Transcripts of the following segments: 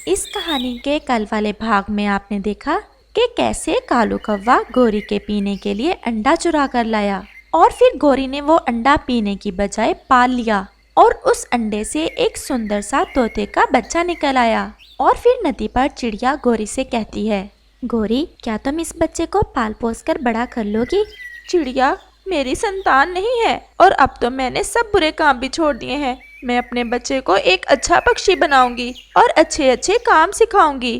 इस कहानी के कल वाले भाग में आपने देखा कि कैसे कालू कौवा गोरी के पीने के लिए अंडा चुरा कर लाया और फिर गोरी ने वो अंडा पीने की बजाय पाल लिया और उस अंडे से एक सुंदर सा तोते का बच्चा निकल आया। और फिर नदी पर चिड़िया गोरी से कहती है, गोरी क्या तुम इस बच्चे को पाल पोस कर बड़ा कर लोगी? चिड़िया, मेरी संतान नहीं है और अब तो मैंने सब बुरे काम भी छोड़ दिए हैं। मैं अपने बच्चे को एक अच्छा पक्षी बनाऊंगी और अच्छे अच्छे काम सिखाऊंगी।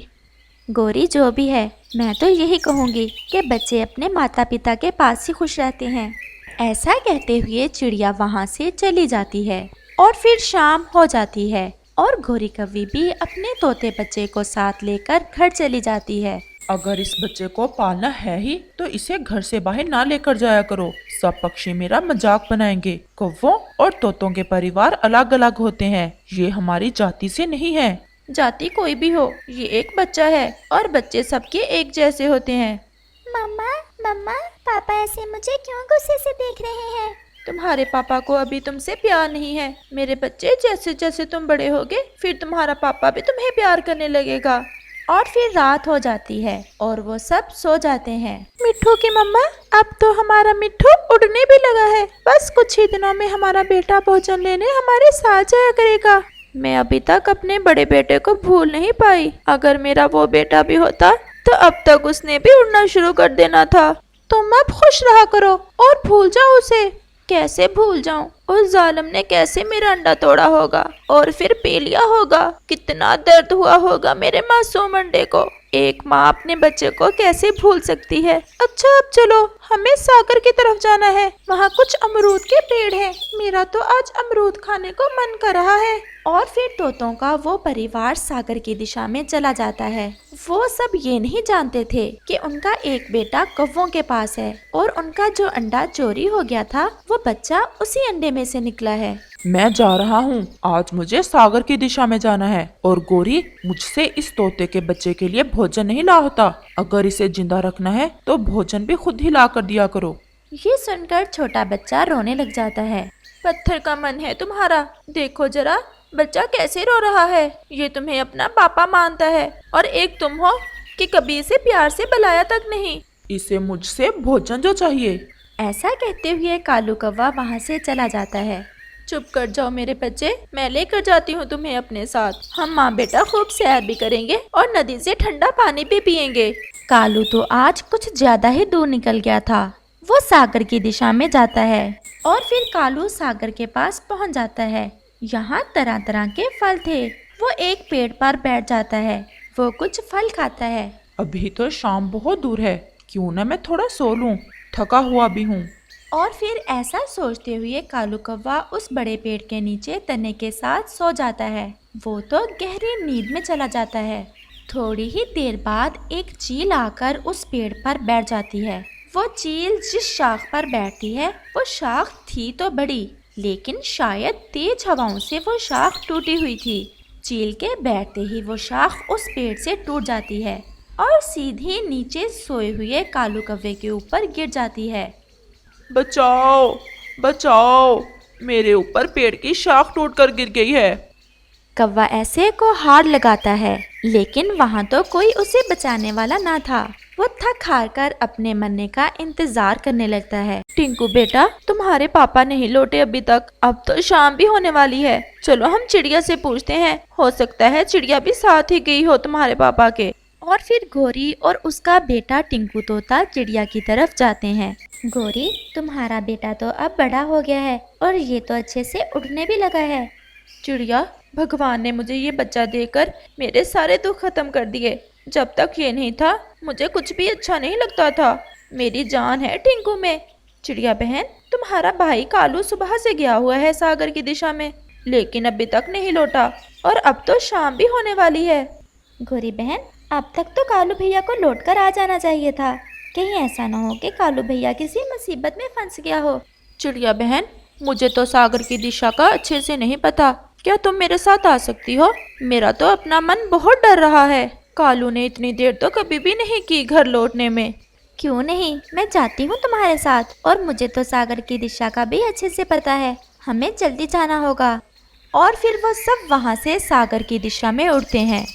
गोरी जो भी है, मैं तो यही कहूँगी कि बच्चे अपने माता पिता के पास ही खुश रहते हैं। ऐसा कहते हुए चिड़िया वहाँ से चली जाती है और फिर शाम हो जाती है और गोरी कौवी भी अपने तोते बच्चे को साथ लेकर घर चली जाती है। अगर इस बच्चे को पालना है ही तो इसे घर से बाहर ना लेकर जाया करो। सब पक्षी मेरा मजाक बनाएंगे। कौवों और तोतों के परिवार अलग अलग होते हैं, ये हमारी जाति से नहीं है। जाति कोई भी हो, ये एक बच्चा है और बच्चे सबके एक जैसे होते हैं। मम्मा मम्मा, पापा ऐसे मुझे क्यों गुस्से से देख रहे हैं? तुम्हारे पापा को अभी तुमसे प्यार नहीं है। मेरे बच्चे, जैसे जैसे तुम बड़े होगे फिर तुम्हारा पापा भी तुम्हें प्यार करने लगेगा। और फिर रात हो जाती है और वो सब सो जाते हैं। मिट्ठू की मम्मा, अब तो हमारा मिट्ठू उड़ने भी लगा है। बस कुछ ही दिनों में हमारा बेटा भोजन लेने हमारे साथ जाया करेगा। मैं अभी तक अपने बड़े बेटे को भूल नहीं पाई। अगर मेरा वो बेटा भी होता तो अब तक उसने भी उड़ना शुरू कर देना था। तुम अब खुश रहा करो और भूल जाओ उसे। कैसे भूल जाऊं? उस जालिम ने कैसे मेरा अंडा तोड़ा होगा और फिर पी लिया होगा। कितना दर्द हुआ होगा मेरे मासूम अंडे को। एक माँ अपने बच्चे को कैसे भूल सकती है। अच्छा, अब चलो, हमें सागर की तरफ जाना है। वहाँ कुछ अमरूद के पेड़ हैं। मेरा तो आज अमरूद खाने को मन कर रहा है। और फिर तोतों का वो परिवार सागर की दिशा में चला जाता है। वो सब ये नहीं जानते थे कि उनका एक बेटा कौवों के पास है और उनका जो अंडा चोरी हो गया था वो बच्चा उसी अंडे में से निकला है। मैं जा रहा हूँ, आज मुझे सागर की दिशा में जाना है और गोरी मुझसे इस तोते के बच्चे के लिए भोजन नहीं ला होता। अगर इसे जिंदा रखना है तो भोजन भी खुद ही ला कर दिया करो। ये सुनकर छोटा बच्चा रोने लग जाता है। पत्थर का मन है तुम्हारा। देखो जरा, बच्चा कैसे रो रहा है। ये तुम्हें अपना पापा मानता है और एक तुम हो कि कभी इसे प्यार से बुलाया तक नहीं। इसे मुझसे भोजन जो चाहिए। ऐसा कहते हुए कालू कौवा वहाँ से चला जाता है। चुप कर जाओ मेरे बच्चे, मैं लेकर जाती हूँ तुम्हें अपने साथ। हम माँ बेटा खूब सैर भी करेंगे और नदी से ठंडा पानी भी पियेंगे। कालू तो आज कुछ ज्यादा ही दूर निकल गया था। वो सागर की दिशा में जाता है और फिर कालू सागर के पास पहुँच जाता है। यहाँ तरह तरह के फल थे। वो एक पेड़ पर बैठ जाता है। वो कुछ फल खाता है। अभी तो शाम बहुत दूर है, क्यों ना मैं थोड़ा सो लूं, थका हुआ भी हूँ। और फिर ऐसा सोचते हुए कालू कौवा उस बड़े पेड़ के नीचे तने के साथ सो जाता है। वो तो गहरी नींद में चला जाता है। थोड़ी ही देर बाद एक चील आकर उस पेड़ पर बैठ जाती है। वो चील जिस शाख पर बैठती है वो शाख थी तो बड़ी, लेकिन शायद तेज हवाओं से वो शाख टूटी हुई थी। चील के बैठते ही वो शाख उस पेड़ से टूट जाती है और सीधी नीचे सोए हुए कालू कौवे के ऊपर गिर जाती है। बचाओ बचाओ, मेरे ऊपर पेड़ की शाख टूटकर गिर गई है। कौवा ऐसे को हार लगाता है, लेकिन वहाँ तो कोई उसे बचाने वाला ना था। वो थक हार कर अपने मरने का इंतजार करने लगता है। टिंकू बेटा, तुम्हारे पापा नहीं लौटे अभी तक। अब तो शाम भी होने वाली है। चलो हम चिड़िया से पूछते हैं, हो सकता है चिड़िया भी साथ ही गई हो तुम्हारे पापा के। और फिर गोरी और उसका बेटा टिंकू तोता चिड़िया की तरफ जाते हैं। गोरी, तुम्हारा बेटा तो अब बड़ा हो गया है और ये तो अच्छे से उड़ने भी लगा है। चिड़िया, भगवान ने मुझे ये बच्चा देकर मेरे सारे दुख खत्म कर दिए। जब तक ये नहीं था मुझे कुछ भी अच्छा नहीं लगता था। मेरी जान है टिंकू में। चिड़िया बहन, तुम्हारा भाई कालू सुबह से गया हुआ है सागर की दिशा में, लेकिन अभी तक नहीं लौटा और अब तो शाम भी होने वाली है। गोरी बहन, अब तक तो कालू भैया को लौट कर आ जाना चाहिए था। कहीं ऐसा ना हो कि कालू भैया किसी मुसीबत में फंस गया हो। चिड़िया बहन, मुझे तो सागर की दिशा का अच्छे से नहीं पता। क्या तुम मेरे साथ आ सकती हो? मेरा तो अपना मन बहुत डर रहा है। कालू ने इतनी देर तो कभी भी नहीं की घर लौटने में। क्यों नहीं, मैं जाती हूँ तुम्हारे साथ। और मुझे तो सागर की दिशा का भी अच्छे से पता है। हमें जल्दी जाना होगा। और फिर वो सब वहाँ से सागर की दिशा में उड़ते हैं।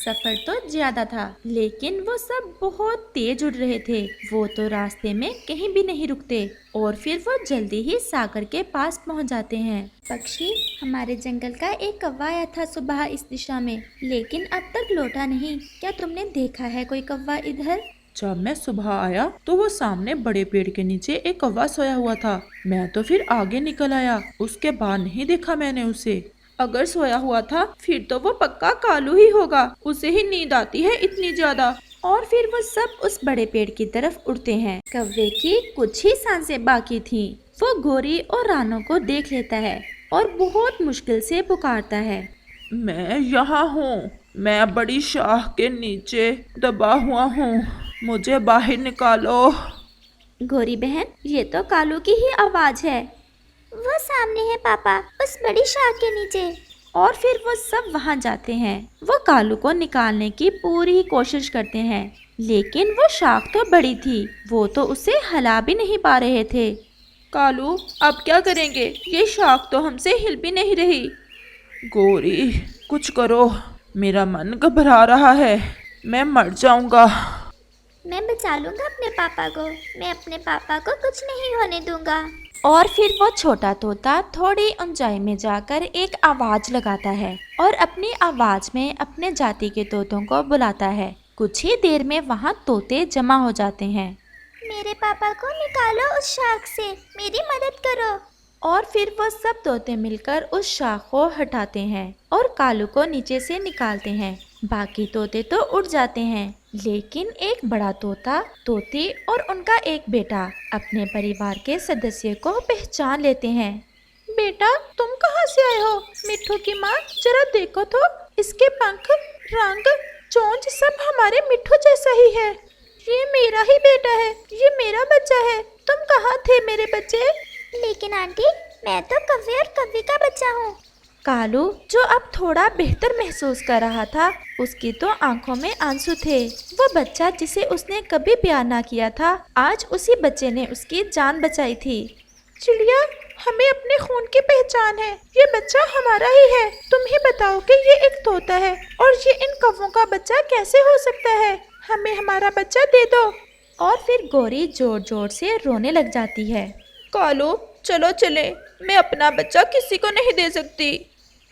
सफर तो ज्यादा था, लेकिन वो सब बहुत तेज उड़ रहे थे। वो तो रास्ते में कहीं भी नहीं रुकते और फिर वो जल्दी ही सागर के पास पहुंच जाते हैं। पक्षी, हमारे जंगल का एक कौवा आया था सुबह इस दिशा में, लेकिन अब तक लौटा नहीं। क्या तुमने देखा है कोई कौवा इधर? जब मैं सुबह आया तो वो सामने बड़े पेड़ के नीचे एक कौवा सोया हुआ था। मैं तो फिर आगे निकल आया, उसके बाद नहीं देखा मैंने उसे। अगर सोया हुआ था फिर तो वो पक्का कालू ही होगा, उसे ही नींद आती है इतनी ज्यादा। और फिर वो सब उस बड़े पेड़ की तरफ उड़ते हैं। कौवे की कुछ ही सांसें बाकी थीं। वो गोरी और रानो को देख लेता है और बहुत मुश्किल से पुकारता है, मैं यहाँ हूँ, मैं बड़ी शाह के नीचे दबा हुआ हूँ, मुझे बाहर निकालो। गोरी बहन, ये तो कालू की ही आवाज है। वो सामने है पापा, उस बड़ी शाख के नीचे। और फिर वो सब वहां जाते हैं। वो कालू को निकालने की पूरी कोशिश करते हैं, लेकिन वो शाख तो बड़ी थी, वो तो उसे हिला भी नहीं पा रहे थे। कालू, अब क्या करेंगे? ये शाख तो हमसे हिल भी नहीं रही। गोरी, कुछ करो, मेरा मन घबरा रहा है, मैं मर जाऊंगा। मैं बचा लूंगा अपने पापा को, मैं अपने पापा को कुछ नहीं होने दूंगा। और फिर वो छोटा तोता थोड़ी ऊंचाई में जाकर एक आवाज लगाता है और अपनी आवाज में अपने जाति के तोतों को बुलाता है। कुछ ही देर में वहाँ तोते जमा हो जाते हैं। मेरे पापा को निकालो उस शाख से, मेरी मदद करो। और फिर वो सब तोते मिलकर उस शाख को हटाते हैं और कालू को नीचे से निकालते हैं। बाकी तोते तो उड़ जाते हैं, लेकिन एक बड़ा तोता, तोती और उनका एक बेटा अपने परिवार के सदस्य को पहचान लेते हैं। बेटा, तुम कहाँ से आए हो? मिट्ठू की माँ, जरा देखो तो, इसके पंख, रंग, चोंच सब हमारे मिट्ठू जैसा ही है। ये मेरा ही बेटा है, ये मेरा बच्चा है। तुम कहाँ थे मेरे बच्चे? लेकिन आंटी, मैं तो कव्वे और कव्वी का बच्चा हूँ। कालू, जो अब थोड़ा बेहतर महसूस कर रहा था, उसकी तो आंखों में आंसू थे। वो बच्चा जिसे उसने कभी प्यार ना किया था, आज उसी बच्चे ने उसकी जान बचाई थी। चिड़िया, हमें अपने खून की पहचान है, ये बच्चा हमारा ही है। तुम ही बताओ कि ये एक तोता है और ये इन कौवों का बच्चा कैसे हो सकता है? हमें हमारा बच्चा दे दो। और फिर गोरी जोर जोर से रोने लग जाती है। कालू, चलो चले, मैं अपना बच्चा किसी को नहीं दे सकती।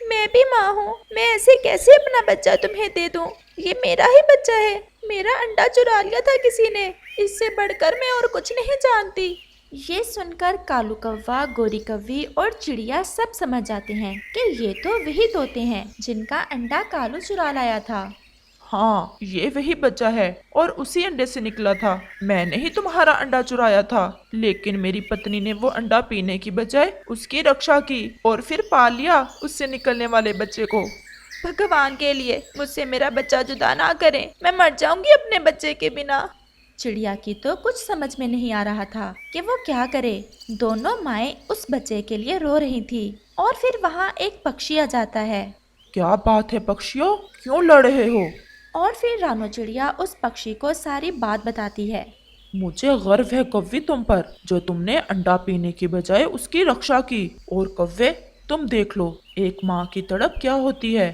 मैं भी माँ हूँ, मैं ऐसे कैसे अपना बच्चा तुम्हें दे दूँ? ये मेरा ही बच्चा है, मेरा अंडा चुरा लिया था किसी ने, इससे बढ़कर मैं और कुछ नहीं जानती। ये सुनकर कालू कौवा, गोरी कौवी और चिड़िया सब समझ जाते हैं कि ये तो वही तोते हैं जिनका अंडा कालू चुरा लाया था। हाँ, ये वही बच्चा है और उसी अंडे से निकला था। मैंने ही तुम्हारा अंडा चुराया था, लेकिन मेरी पत्नी ने वो अंडा पीने की बजाय उसकी रक्षा की और फिर पाल लिया उससे निकलने वाले बच्चे को। भगवान के लिए मुझसे मेरा बच्चा जुदा ना करें, मैं मर जाऊंगी अपने बच्चे के बिना। चिड़िया की तो कुछ समझ में नहीं आ रहा था कि वो क्या करे। दोनों माएं उस बच्चे के लिए रो रही थी। और फिर वहाँ एक पक्षी आ जाता है। क्या बात है पक्षियों, क्यों लड़ रहे हो? और फिर रानो चिड़िया उस पक्षी को सारी बात बताती है। मुझे गर्व है कव्वे तुम पर, जो तुमने अंडा पीने की बजाय उसकी रक्षा की। और कव्वे, तुम देख लो एक माँ की तड़प क्या होती है।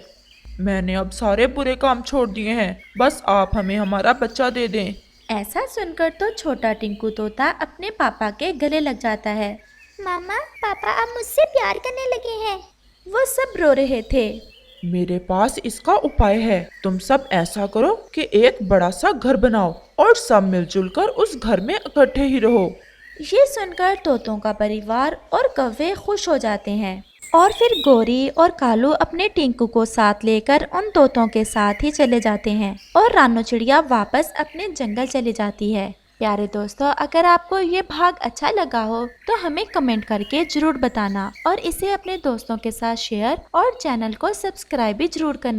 मैंने अब सारे बुरे काम छोड़ दिए हैं, बस आप हमें हमारा बच्चा दे दें। ऐसा सुनकर तो छोटा टिंकू तोता अपने पापा के गले लग जाता है। मामा, पापा अब मुझसे प्यार करने लगे हैं। वो सब रो रहे थे। मेरे पास इसका उपाय है, तुम सब ऐसा करो कि एक बड़ा सा घर बनाओ और सब मिलजुल कर उस घर में इकट्ठे ही रहो। ये सुनकर तोतों का परिवार और कौवे खुश हो जाते हैं। और फिर गोरी और कालू अपने टिंकू को साथ लेकर उन तोतों के साथ ही चले जाते हैं और रानो चिड़िया वापस अपने जंगल चली जाती है। प्यारे दोस्तों, अगर आपको ये भाग अच्छा लगा हो तो हमें कमेंट करके जरूर बताना और इसे अपने दोस्तों के साथ शेयर और चैनल को सब्सक्राइब भी जरूर करना।